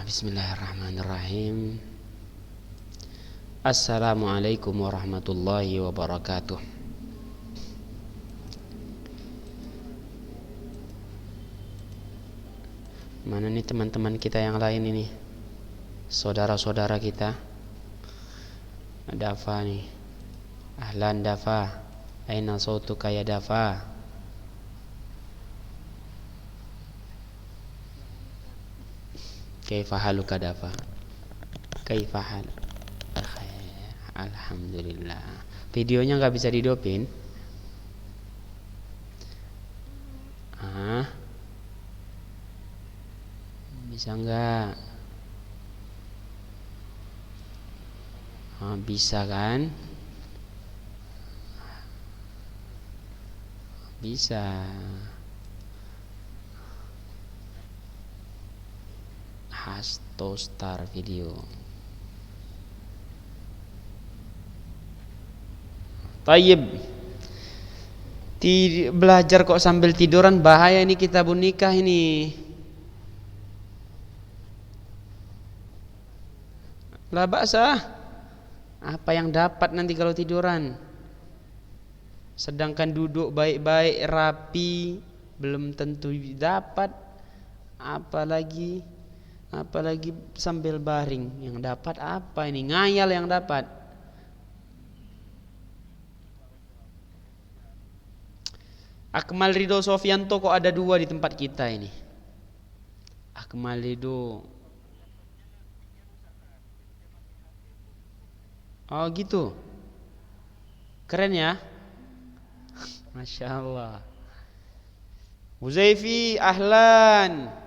Bismillahirrahmanirrahim. Assalamualaikum warahmatullahi wabarakatuh. Mana nih teman-teman kita yang lain ini? Saudara-saudara kita. Dafa nih. Ahlan Dafa. Aina sautuka ya Dafa? Kaifa haluka Dafa? Kaifa hal? Alhamdulillah. Videonya nggak bisa didopin? Bisa nggak? Bisa kan? Bisa. Hasto Star Video. Tayyib. Belajar kok sambil tiduran, bahaya ini kita nikah ini. La ba'sa. Apa yang dapat nanti kalau tiduran? Sedangkan duduk baik-baik rapi belum tentu dapat, apalagi sambil baring. Yang dapat apa ini? Ngayal yang dapat. Akmal Ridho Sofianto kok ada 2 di tempat kita ini. Akmal Ridho. Oh gitu. Keren ya. Masya Allah. Huzaifi, ahlan.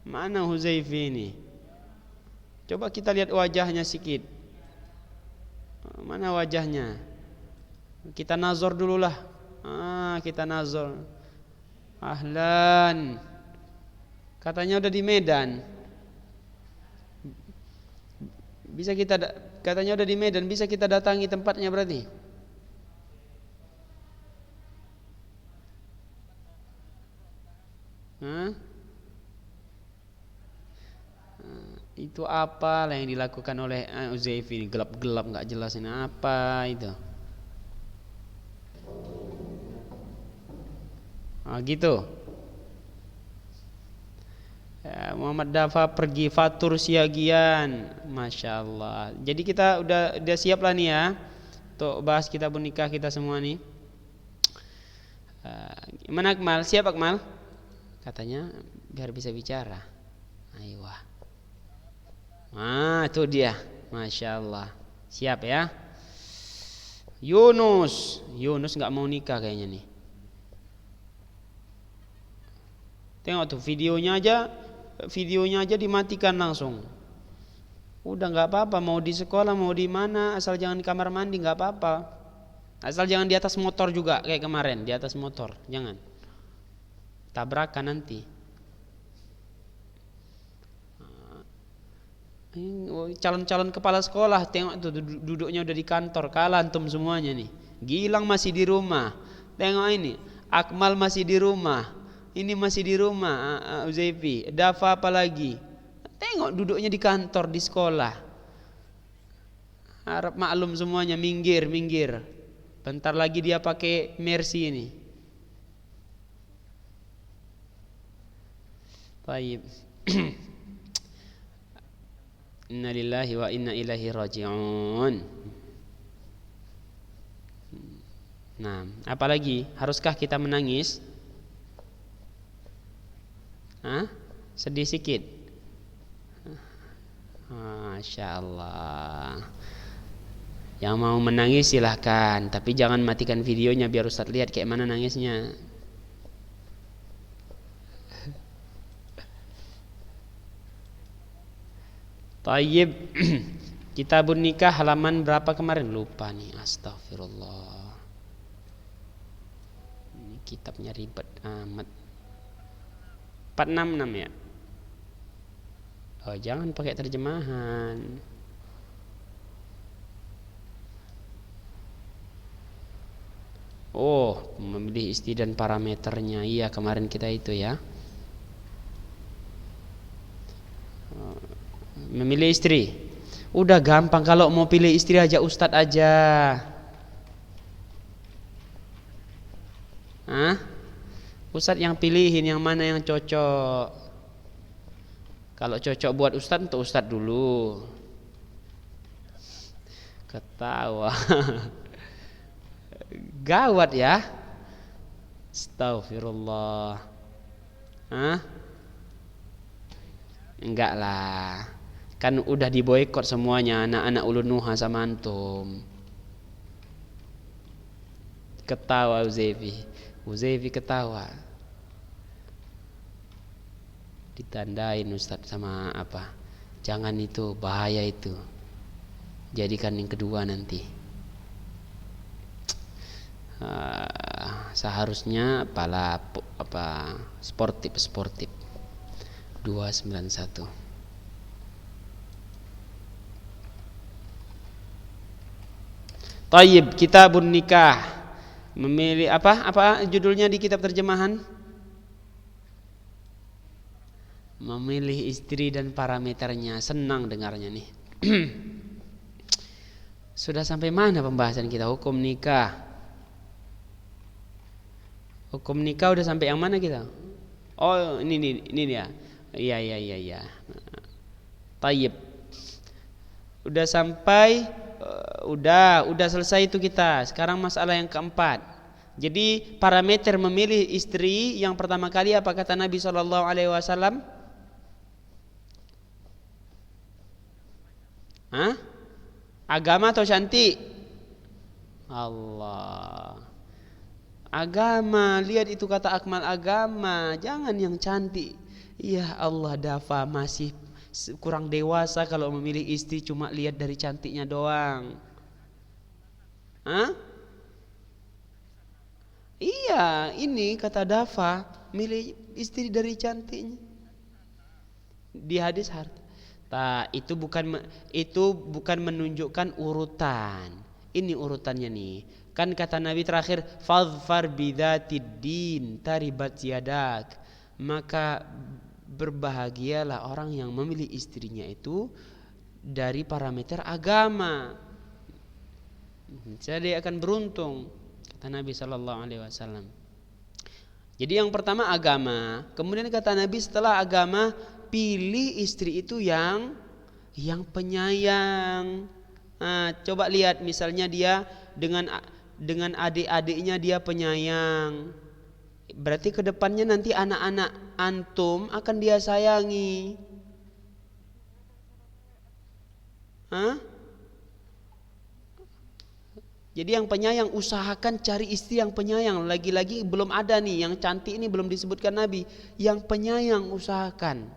Mana Huzaifi ini? Coba kita lihat wajahnya sedikit. Mana wajahnya? Kita nazar dululah. Kita nazar. Ahlan. Katanya udah di Medan. Katanya udah di Medan, bisa kita datangi tempatnya berarti? Itu apa lah yang dilakukan oleh Uzaifi ini? Gelap-gelap nggak jelas ini apa itu? Gitu. Muhammad Dafa pergi fatur siagian, masya Allah. Jadi kita udah siap lah nih ya untuk bahas kitab nikah kita semua nih. Gimana Akmal? Siap Akmal? Katanya biar bisa bicara. Ayo. Itu dia, masya Allah. Siap ya. Yunus nggak mau nikah kayaknya nih. Tengok tuh videonya aja dimatikan langsung. Udah nggak apa-apa, mau di sekolah mau di mana, asal jangan di kamar mandi nggak apa-apa. Asal jangan di atas motor juga kayak kemarin, di atas motor jangan. Tabrakan nanti. Calon-calon kepala sekolah tengok tuh duduknya udah di kantor, kalah antum semuanya nih. Gilang masih di rumah. Tengok ini, Akmal masih di rumah. Ini masih di rumah, Uzaifi. Dafa apa lagi? Tengok duduknya di kantor, di sekolah. Harap maklum semuanya, minggir. Bentar lagi dia pakai Mercy ini. Baik. Inna lillahi wa inna ilaihi raji'un. Nah, apalagi? Haruskah kita menangis? Sedih sikit. Masya Allah. Yang mau menangis silahkan, tapi jangan matikan videonya biar Ustaz lihat kayak mana nangisnya. Tayyib. Kitabun nikah halaman berapa kemarin? Lupa nih, astagfirullah. Ini kitabnya ribet amat. 466 ya. Jangan pakai terjemahan. Memilih isti dan parameternya. Iya, kemarin kita itu ya. Memilih istri. Udah gampang, kalau mau pilih istri aja ustadz aja. Hah? Ustadz yang pilihin yang mana yang cocok. Kalau cocok buat ustadz, untuk ustadz dulu. Ketawa. Gawat ya. Astagfirullah. Hah? Enggak lah. Kan udah diboikot semuanya anak-anak Ulun Nuha sama antum. Ketawa Uzaifi ketawa. Ditandain Ustadz sama apa? Jangan itu, bahaya itu. Jadikan yang kedua nanti. Seharusnya sportif 291. Tayyib, kitabun nikah. Memilih apa judulnya di kitab terjemahan? Memilih istri dan parameternya. Senang dengarnya nih. Sudah sampai mana pembahasan kita hukum nikah? Hukum nikah udah sampai yang mana kita? Oh, ini dia. Iya. Tayyib. Udah sampai udah selesai itu kita. Sekarang masalah yang keempat. Jadi parameter memilih istri yang pertama kali apa kata Nabi SAW? Hah? Agama atau cantik? Allah. Agama, lihat itu kata akmal agama, jangan yang cantik. Ya Allah, Dafa masih kurang dewasa kalau memilih istri cuma lihat dari cantiknya doang. Hah? Iya, ini kata Dafa, milih istri dari cantiknya. Di hadis harta. Itu bukan menunjukkan urutan. Ini urutannya nih. Kan kata Nabi terakhir, fadhfar bidzatid din taribat yadak. Maka berbahagialah orang yang memilih istrinya itu dari parameter agama. Jadi akan beruntung, kata Nabi SAW. Jadi yang pertama agama. Kemudian kata Nabi setelah agama, pilih istri itu yang penyayang. Coba lihat misalnya dia dengan adik-adiknya dia penyayang. Berarti kedepannya nanti anak-anak antum akan dia sayangi. Jadi yang penyayang, usahakan cari istri yang penyayang. Lagi-lagi belum ada nih, yang cantik ini belum disebutkan Nabi. Yang penyayang usahakan.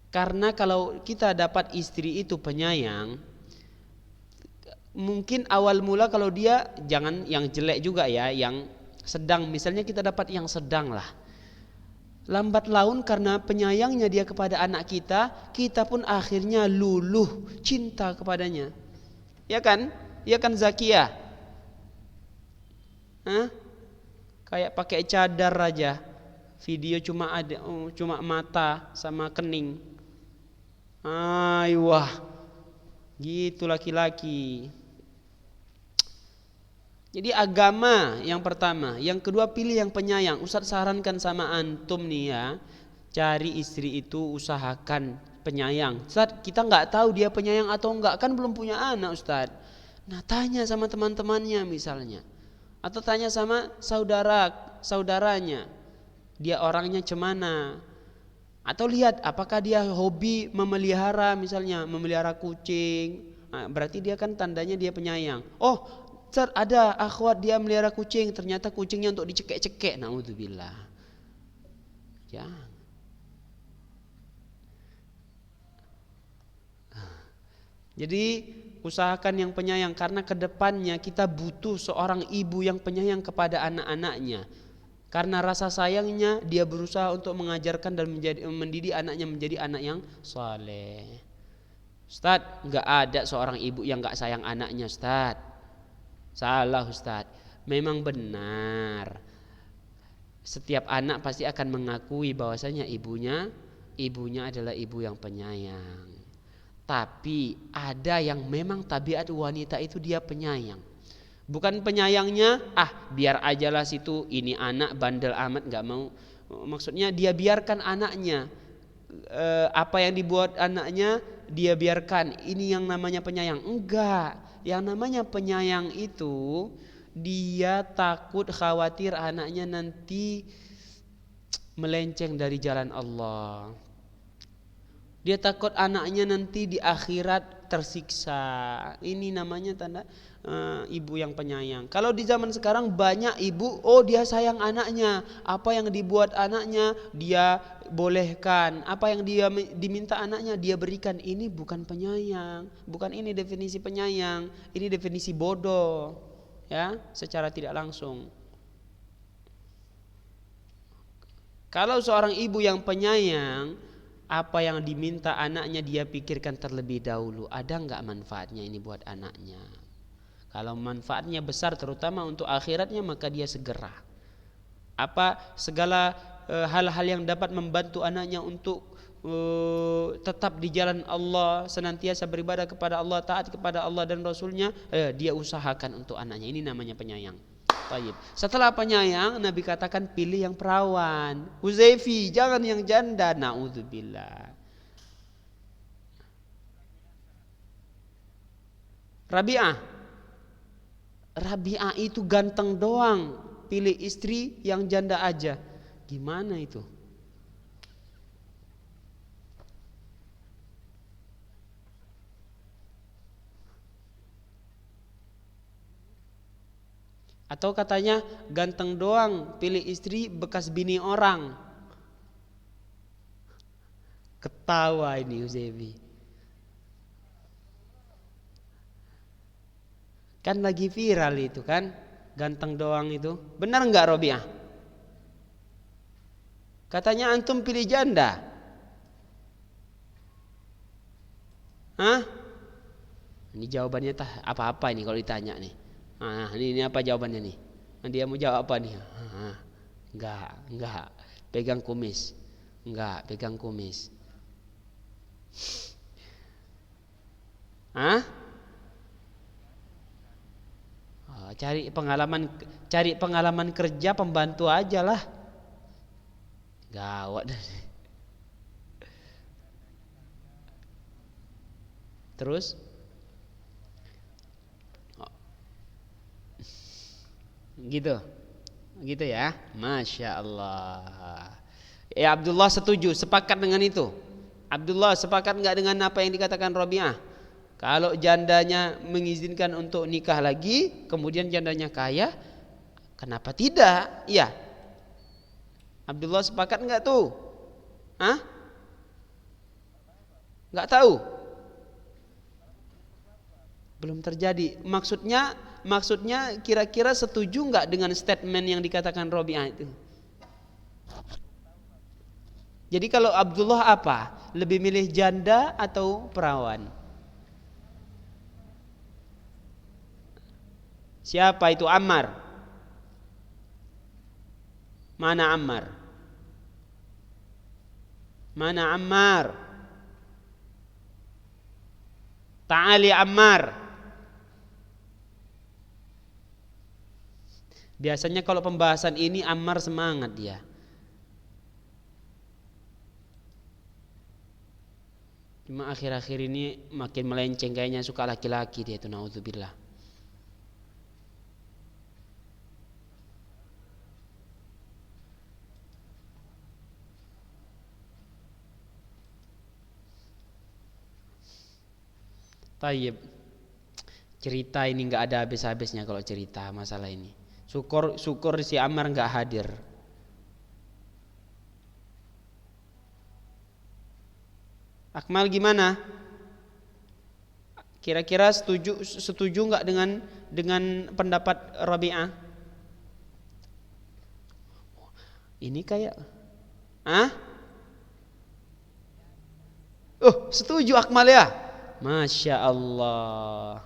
Karena kalau kita dapat istri itu penyayang, mungkin awal mula kalau dia jangan yang jelek juga ya, yang sedang. Misalnya kita dapat yang sedang lah. Lambat laun karena penyayangnya dia kepada anak kita, kita pun akhirnya luluh cinta kepadanya. Ya kan? Ya kan Zakia? Kayak pakai cadar aja. Video cuma mata sama kening. Wah. Gitu laki-laki. Jadi agama yang pertama, yang kedua pilih yang penyayang. Ustaz sarankan sama antum nih ya, cari istri itu usahakan penyayang. Ustaz, kita nggak tahu dia penyayang atau enggak, kan belum punya anak Ustaz. Nah tanya sama teman-temannya misalnya, atau tanya sama saudaranya, dia orangnya cemana. Atau lihat apakah dia hobi memelihara, misalnya memelihara kucing. Berarti dia kan tandanya dia penyayang. Oh, ada akhwat dia melihara kucing, ternyata kucingnya untuk dicekek-cekek. Naudzubillah. Jangan. Jadi usahakan yang penyayang, karena kedepannya kita butuh seorang ibu yang penyayang kepada anak-anaknya. Karena rasa sayangnya dia berusaha untuk mengajarkan dan mendidik anaknya menjadi anak yang saleh. Ustaz, enggak ada seorang ibu yang enggak sayang anaknya, Ustaz. Salah Ustaz. Memang benar. Setiap anak pasti akan mengakui bahwasanya ibunya ibunya adalah ibu yang penyayang. Tapi ada yang memang tabiat wanita itu dia penyayang. Bukan penyayangnya, biar ajalah situ, ini anak bandel amat, nggak mau. Maksudnya dia biarkan anaknya, apa yang dibuat anaknya dia biarkan. Ini yang namanya penyayang? Enggak. Yang namanya penyayang itu dia takut, khawatir anaknya nanti melenceng dari jalan Allah. Dia takut anaknya nanti di akhirat tersiksa. Ini namanya tanda ibu yang penyayang. Kalau di zaman sekarang banyak ibu, dia sayang anaknya. Apa yang dibuat anaknya dia bolehkan. Apa yang dia diminta anaknya dia berikan. Ini bukan penyayang. Bukan ini definisi penyayang. Ini definisi bodoh. Ya, secara tidak langsung. Kalau seorang ibu yang penyayang, apa yang diminta anaknya dia pikirkan terlebih dahulu. Ada enggak manfaatnya ini buat anaknya? Kalau manfaatnya besar terutama untuk akhiratnya, maka dia segera. Apa segala hal-hal yang dapat membantu anaknya untuk tetap di jalan Allah, senantiasa beribadah kepada Allah, taat kepada Allah dan Rasulnya, dia usahakan untuk anaknya. Ini namanya penyayang. Taib. Setelah penyayang, Nabi katakan pilih yang perawan. Huzaifi, jangan yang janda. Na'udzubillah. Rabi'ah itu ganteng doang, pilih istri yang janda aja. Gimana itu? Atau katanya ganteng doang, pilih istri bekas bini orang. Ketawa ini Uzebi. Kan lagi viral itu kan, ganteng doang itu. Benar enggak Robiah? Katanya antum pilih janda. Hah? Ini jawabannya apa-apa ini kalau ditanya nih. Ini apa jawabannya nih? Dia mau jawab apa nih? Enggak. Pegang kumis. Enggak, pegang kumis. Cari pengalaman kerja pembantu aja lah. Gawat. Terus? Gitu ya. Masya Allah. Ya Abdullah setuju, sepakat dengan itu. Abdullah sepakat enggak dengan apa yang dikatakan Rabi'ah? Kalau jandanya mengizinkan untuk nikah lagi, kemudian jandanya kaya, kenapa tidak? Iya. Abdullah sepakat enggak tuh? Enggak tahu. Belum terjadi. Maksudnya kira-kira setuju enggak dengan statement yang dikatakan Rabi'ah itu? Jadi kalau Abdullah apa? Lebih milih janda atau perawan? Siapa itu Ammar? Mana Ammar? Mana Ammar? Ta'ali Ammar. Biasanya kalau pembahasan ini Ammar semangat dia. Cuma akhir-akhir ini makin melenceng, kayaknya suka laki-laki dia itu, naudzubillah. Tayyib. Cerita ini enggak ada habis-habisnya kalau cerita masalah ini. Syukur si Ammar enggak hadir. Akmal gimana? Kira-kira setuju enggak dengan pendapat Rabi'ah? Ini kayak setuju Akmal ya? Masya Allah.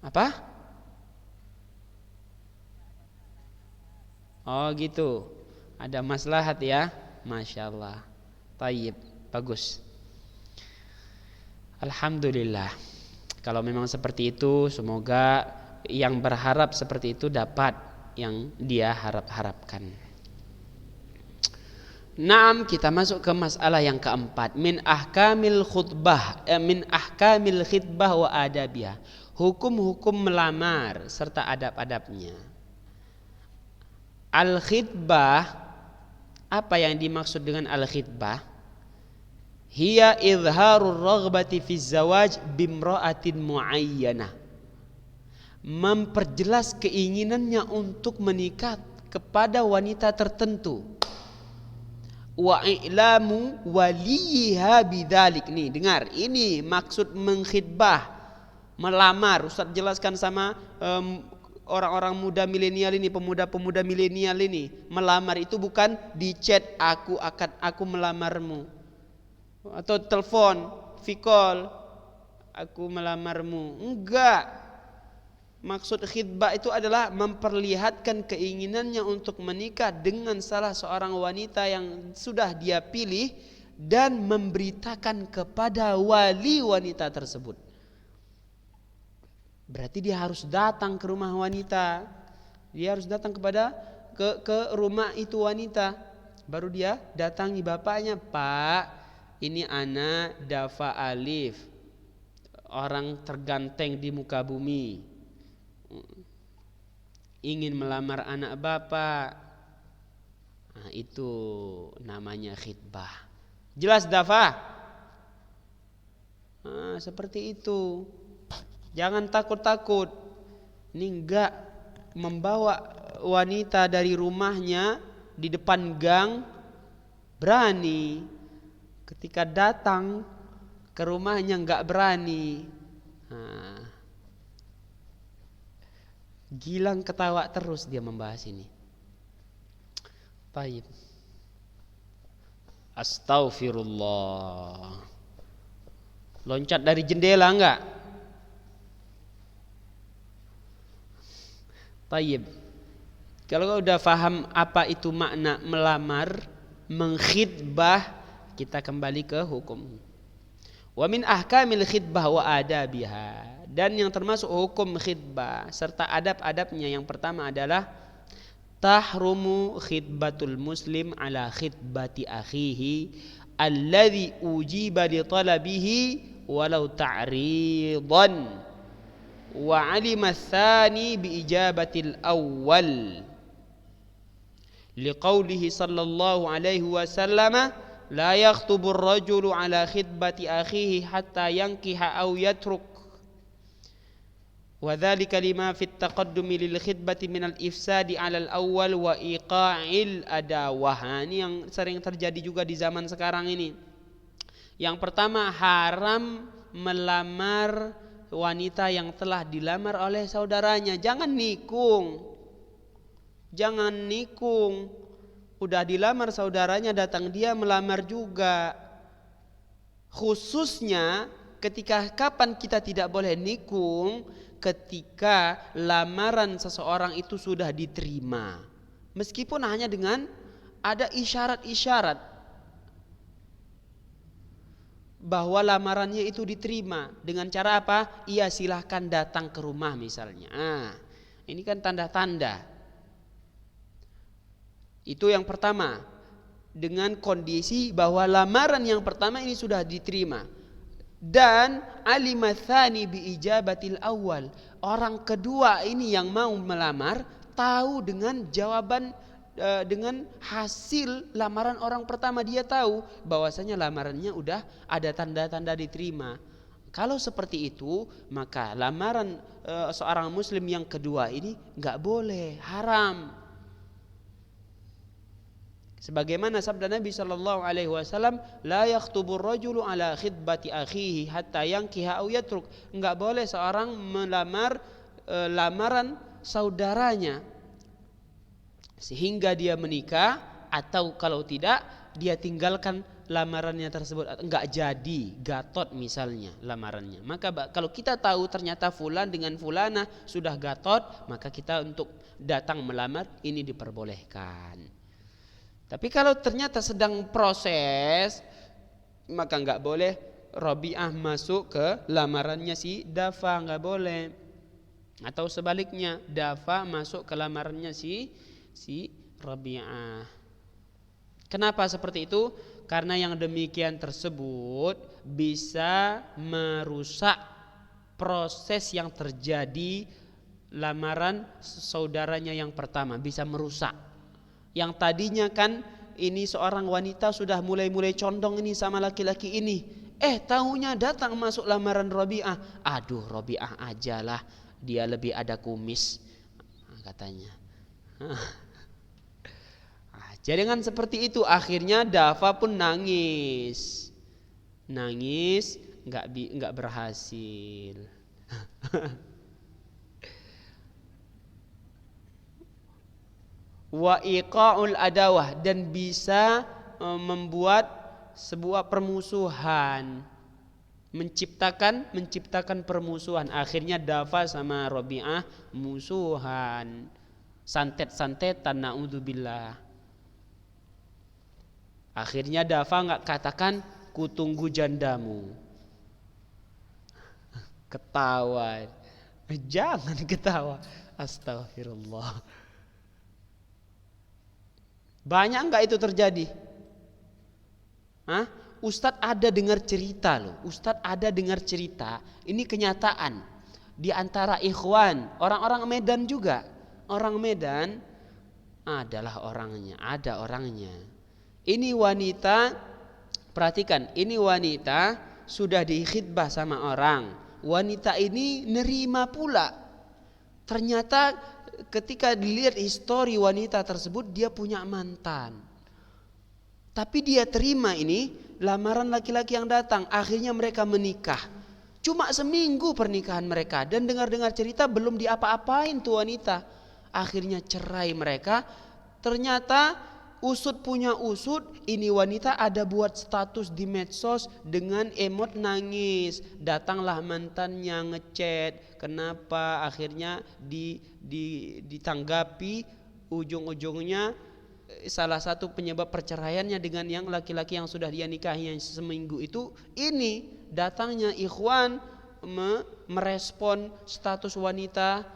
Apa? Oh gitu. Ada maslahat ya. Masya Allah. Tayyib, bagus. Alhamdulillah. Kalau memang seperti itu, semoga yang berharap seperti itu dapat yang dia harapkan. Naam, kita masuk ke masalah yang keempat. Min ahkamil khitbah wa adabiyah. Hukum-hukum melamar serta adab-adabnya. Al-khitbah, apa yang dimaksud dengan al-khitbah? Hiya izharur raghbati fi zawaj bimra'atin muayyanah. Memperjelas keinginannya untuk menikah kepada wanita tertentu. Wa i'lamu waliha bidzalik. Nih, dengar, ini maksud mengkhitbah, melamar. Ustaz jelaskan sama orang-orang muda milenial ini, pemuda-pemuda milenial ini. Melamar itu bukan di chat aku melamarmu, atau telepon, vikol, aku melamarmu. Enggak. Maksud khitbah itu adalah memperlihatkan keinginannya untuk menikah dengan salah seorang wanita yang sudah dia pilih dan memberitakan kepada wali wanita tersebut. Berarti dia harus datang ke rumah wanita. Dia harus datang ke rumah itu wanita. Baru dia datangi bapaknya, "Pak, ini anak Dafa Alif, orang terganteng di muka bumi, ingin melamar anak bapak." Nah, itu namanya khitbah. Jelas Dafa? Nah, seperti itu. Jangan takut-takut. Ini enggak membawa wanita dari rumahnya di depan gang, berani. Ketika datang ke rumahnya enggak berani. Nah, Gilang ketawa terus dia membahas ini. Baik. Astaghfirullah. Loncat dari jendela enggak? Baik. Kalau udah paham apa itu makna melamar, mengkhitbah, kita kembali ke hukum. Wa min ahkamil khitbah wa adabiha. Dan yang termasuk hukum khitbah serta adab-adabnya, yang pertama adalah tahrumu khitbatul muslim ala khitbati akhihi alladhi ujiba li talabihi walau ta'ridan wa alima tsani bi ijabatil awwal liqaulihi sallallahu alaihi wasallam la yakhtubu ar-rajulu ala khitbati akhihi hatta yankiha aw yatruk wa dzalika lima fit taqaddumi lil khitbati minal ifsadi 'alal awwal wa iqa'il adawah. Ini yang sering terjadi juga di zaman sekarang ini. Yang pertama, haram melamar wanita yang telah dilamar oleh saudaranya. Jangan nikung. Udah dilamar saudaranya, datang dia melamar juga. Khususnya ketika kapan kita tidak boleh nikung? Ketika lamaran seseorang itu sudah diterima, meskipun hanya dengan ada isyarat-isyarat bahwa lamarannya itu diterima. Dengan cara apa? Iya, silahkan datang ke rumah misalnya. Ini kan tanda-tanda. Itu yang pertama, dengan kondisi bahwa lamaran yang pertama ini sudah diterima. Dan alimatsani bi ijabatil awal, orang kedua ini yang mau melamar tahu dengan jawaban, dengan hasil lamaran orang pertama. Dia tahu bahwasanya lamarannya udah ada tanda-tanda diterima. Kalau seperti itu, maka lamaran seorang muslim yang kedua ini enggak boleh, haram. Sebagaimana sabda Nabi sallallahu alaihi wasallam, la yakhtubur rajulu ala khitbati akhihi hatta yankiha aw yatruk. Enggak boleh seorang melamar lamaran saudaranya sehingga dia menikah, atau kalau tidak dia tinggalkan lamarannya tersebut, enggak jadi, gatot misalnya lamarannya. Maka kalau kita tahu ternyata fulan dengan fulana sudah gatot, maka kita untuk datang melamar ini diperbolehkan. Tapi kalau ternyata sedang proses, maka nggak boleh Rabi'ah masuk ke lamarannya si Dafa, nggak boleh. Atau sebaliknya, Dafa masuk ke lamarannya si Rabi'ah. Kenapa seperti itu? Karena yang demikian tersebut bisa merusak proses yang terjadi lamaran saudaranya yang pertama, bisa merusak. Yang tadinya kan ini seorang wanita sudah mulai condong ini sama laki-laki ini, tahunya datang masuk lamaran Rabi'ah. Aduh, Rabi'ah ajalah, dia lebih ada kumis katanya. Jadi dengan seperti itu akhirnya Dafa pun nangis, nggak berhasil. Wa iqa'ul adawah, dan bisa membuat sebuah permusuhan, menciptakan permusuhan. Akhirnya Dafa sama Rabi'ah musuhan, santet-santetan, naudzubillah. Akhirnya Dafa nggak katakan kutunggu jandamu. Ketawa. Jangan ketawa. Astagfirullah. Banyak nggak itu terjadi? Ustadz ada dengar cerita loh. Ustadz ada dengar cerita. Ini kenyataan di antara ikhwan, orang-orang Medan juga. Orang Medan adalah orangnya, ada orangnya. Ini wanita, perhatikan, ini wanita sudah dikhidbah sama orang. Wanita ini nerima pula. Ternyata ketika dilihat histori wanita tersebut, dia punya mantan. Tapi dia terima ini lamaran laki-laki yang datang. Akhirnya mereka menikah. Cuma seminggu pernikahan mereka, dan dengar-dengar cerita belum diapa-apain tuh wanita. Akhirnya cerai mereka. Ternyata usut punya usut, ini wanita ada buat status di medsos dengan emot nangis. Datanglah mantannya ngechat, kenapa? Akhirnya ditanggapi, ujung-ujungnya salah satu penyebab perceraiannya dengan yang laki-laki yang sudah dia nikahi yang seminggu itu, ini datangnya ikhwan merespon status wanita.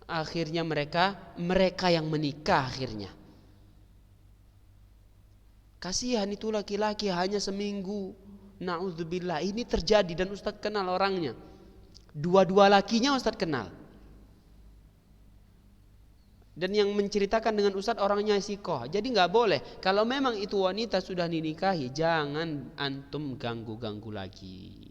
Akhirnya mereka yang menikah akhirnya. Kasihan itu laki-laki hanya seminggu. Na'udzubillah, ini terjadi dan Ustadz kenal orangnya. Dua-dua lakinya Ustadz kenal. Dan yang menceritakan dengan Ustadz orangnya sikoh. Jadi nggak boleh. Kalau memang itu wanita sudah dinikahi, jangan antum ganggu-ganggu lagi.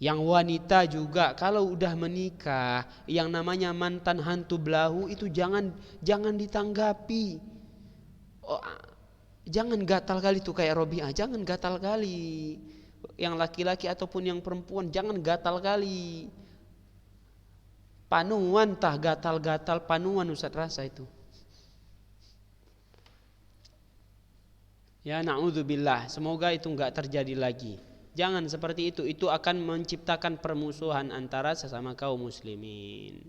Yang wanita juga kalau udah menikah, yang namanya mantan hantu belahu itu jangan ditanggapi. Jangan gatal kali tuh kayak Robi'ah, jangan gatal kali. Yang laki-laki ataupun yang perempuan jangan gatal kali. Panuan tah gatal-gatal panuan Ustaz rasa itu. Ya na'udzubillah, semoga itu enggak terjadi lagi. Jangan seperti itu akan menciptakan permusuhan antara sesama kaum muslimin.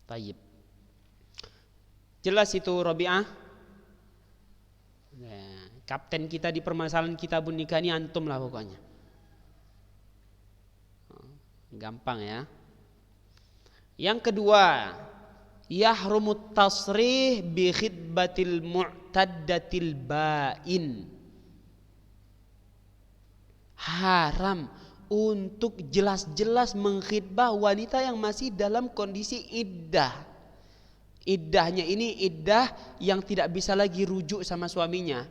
Tayyib. Jelas itu Rabi'ah. Kapten kita di permasalahan kitabun nikah ini antum lah pokoknya. Gampang ya. Yang kedua, yahrumut tasrih bi khidbatil mu'taddatil ba'in. Haram untuk jelas-jelas mengkhidbah wanita yang masih dalam kondisi iddah. Iddahnya ini iddah yang tidak bisa lagi rujuk sama suaminya.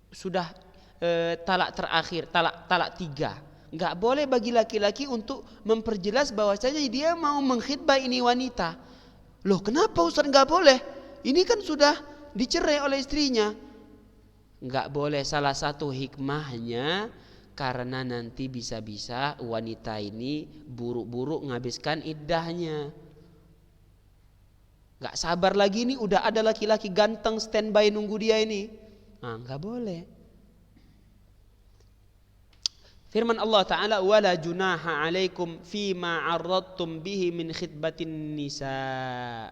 Sudah talak terakhir, talak 3. Enggak boleh bagi laki-laki untuk memperjelas bahwasanya dia mau mengkhidbah ini wanita. Loh, kenapa Ustaz enggak boleh? Ini kan sudah dicerai oleh istrinya. Enggak boleh, salah satu hikmahnya karena nanti bisa-bisa wanita ini buru-buru menghabiskan iddahnya. Gak sabar lagi nih, udah ada laki-laki ganteng standby nunggu dia ini. Gak boleh. Firman Allah Ta'ala, wala junaha alaikum fima arradtum bihi min khitbatin nisa.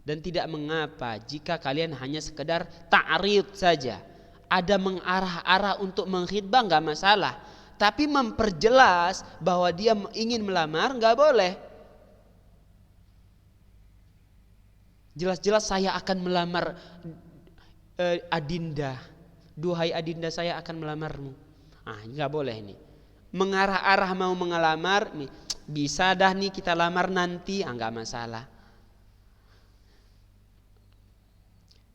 Dan tidak mengapa jika kalian hanya sekedar ta'rid saja, ada mengarah-arah untuk mengkhitbah, enggak masalah. Tapi memperjelas bahwa dia ingin melamar enggak boleh. Jelas-jelas saya akan melamar Adinda. Duhai Adinda, saya akan melamarmu. Enggak boleh ini. Mengarah-arah mau mengelamar, bisa dah nih kita lamar nanti, enggak masalah.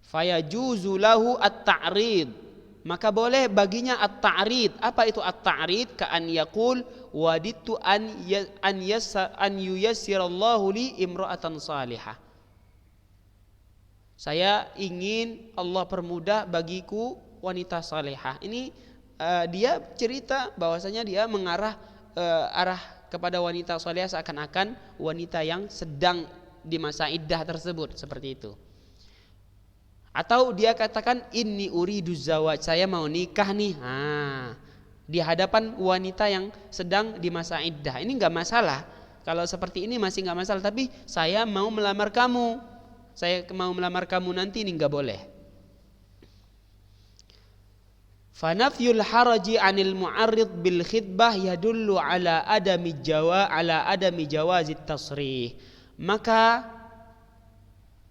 Fayajuzu lahu at-ta'rid, maka boleh baginya at-ta'rid. Apa itu at-ta'rid? Ka'an yaqul waditu an yuyassirallahu li imra'atan salihah. Saya ingin Allah permudah bagiku wanita salihah. Ini dia cerita bahwasanya dia mengarah arah kepada wanita salihah seakan-akan wanita yang sedang di masa iddah tersebut, seperti itu. Atau dia katakan inni uridu zawaj, saya mau nikah nih. Di hadapan wanita yang sedang di masa iddah. Ini enggak masalah. Kalau seperti ini masih enggak masalah, tapi saya mau melamar kamu. Saya mau melamar kamu nanti, ini enggak boleh. Fanafyul haraji 'anil mu'arrid bil khitbah yadullu ala adami jawazit tasrih. Maka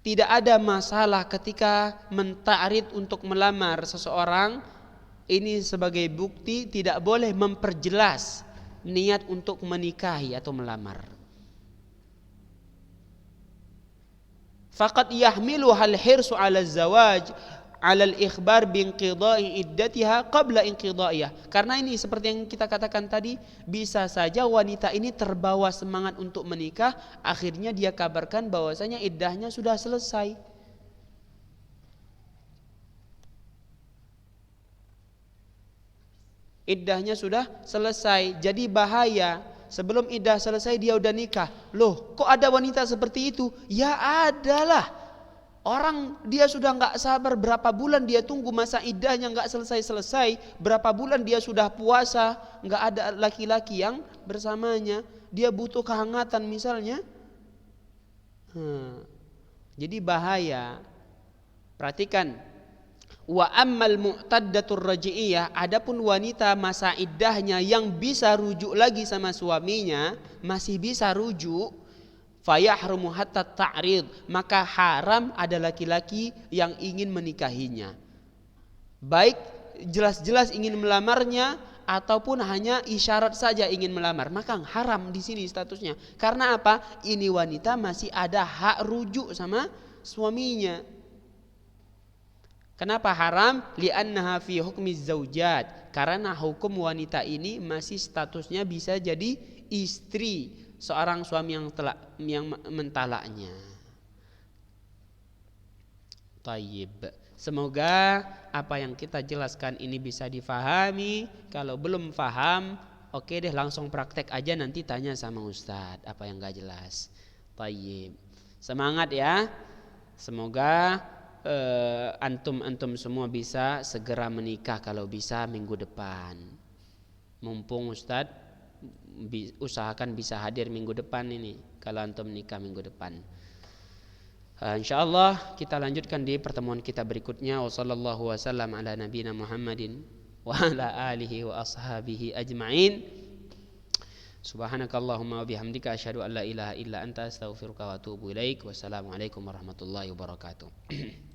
tidak ada masalah ketika menta'rid untuk melamar seseorang. Ini sebagai bukti tidak boleh memperjelas niat untuk menikahi atau melamar. Faqad yahmilu hal hirsu 'ala zawaj 'ala al-ikhbar binqida'i iddatiha qabla inqida'iyah. Karena ini seperti yang kita katakan tadi, bisa saja wanita ini terbawa semangat untuk menikah, akhirnya dia kabarkan bahwasanya iddahnya sudah selesai. Iddahnya sudah selesai, jadi bahaya. Sebelum iddah selesai dia udah nikah. Loh, kok ada wanita seperti itu? Ya adalah. Orang dia sudah nggak sabar, berapa bulan dia tunggu masa iddahnya nggak selesai-selesai, berapa bulan dia sudah puasa, nggak ada laki-laki yang bersamanya, dia butuh kehangatan misalnya. Jadi bahaya. Perhatikan. Wa ammal mu'taddatur raj'iyah, adapun wanita masa iddahnya yang bisa rujuk lagi sama suaminya, masih bisa rujuk, fayahrumu hatta ta'rid, maka haram ada laki-laki yang ingin menikahinya, baik jelas-jelas ingin melamarnya ataupun hanya isyarat saja ingin melamar, maka haram di sini statusnya. Karena apa? Ini wanita masih ada hak rujuk sama suaminya. Kenapa haram? Li'annaha fi hukmi zaujat, karena hukum wanita ini masih statusnya bisa jadi istri seorang suami yang mentalaknya. Tayyib. Semoga apa yang kita jelaskan ini bisa difahami. Kalau belum paham, oke deh langsung praktek aja, nanti tanya sama Ustadz apa yang gak jelas. Tayyib. Semangat ya. Semoga antum semua bisa segera menikah, kalau bisa minggu depan. Mumpung Ustadz usahakan bisa hadir minggu depan ini, kalau antum nikah minggu depan. Insyaallah kita lanjutkan di pertemuan kita berikutnya. Wassallallahu wasallam ala nabiyina Muhammadin wa ala alihi wa ashabihi ajma'in. Subhanakallahumma wa bihamdika asyhadu an la ilaha illa anta astaghfiruka wa atubu ilaik. Wassalamualaikum warahmatullahi wabarakatuh.